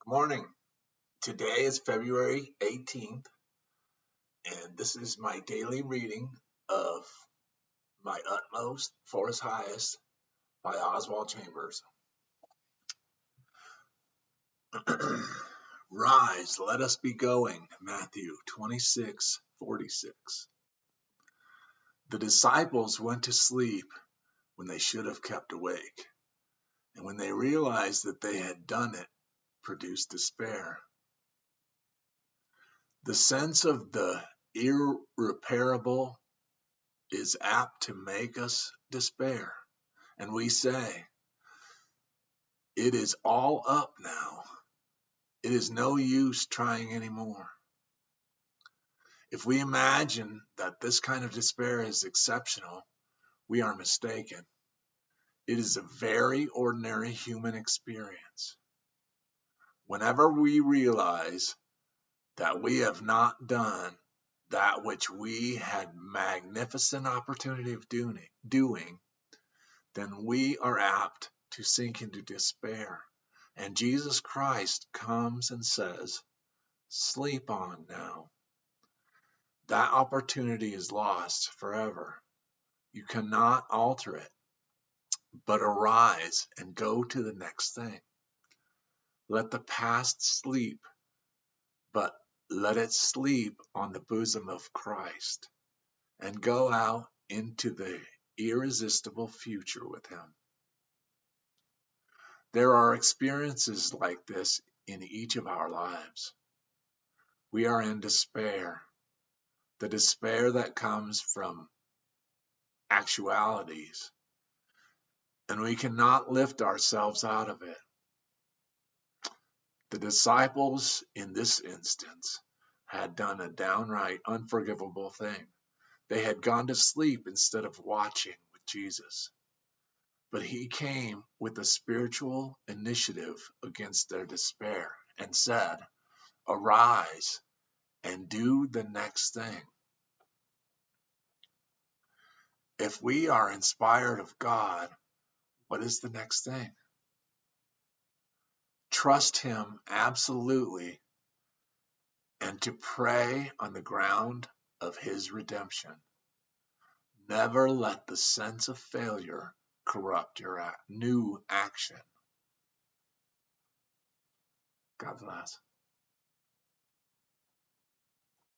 Good morning. Today is February 18th, and this is my daily reading of My Utmost for His Highest by Oswald Chambers. Rise, let us be going, Matthew 26:46. The disciples went to sleep when they should have kept awake, and when they realized that they had done it, produced despair. The sense of the irreparable is apt to make us despair, and we say, it is all up now. It is no use trying anymore. If we imagine that this kind of despair is exceptional, we are mistaken. It is a very ordinary human experience. Whenever we realize that we have not done that which we had magnificent opportunity of doing, then we are apt to sink into despair. And Jesus Christ comes and says, sleep on now. That opportunity is lost forever. You cannot alter it, but arise and go to the next thing. Let the past sleep, but let it sleep on the bosom of Christ, and go out into the irresistible future with Him. There are experiences like this in each of our lives. We are in despair, the despair that comes from actualities, and we cannot lift ourselves out of it. The disciples in this instance had done a downright unforgivable thing. They had gone to sleep instead of watching with Jesus. But He came with a spiritual initiative against their despair and said, arise and do the next thing. If we are inspired of God, what is the next thing? Trust Him absolutely and to pray on the ground of His redemption. Never let the sense of failure corrupt your new action. God bless.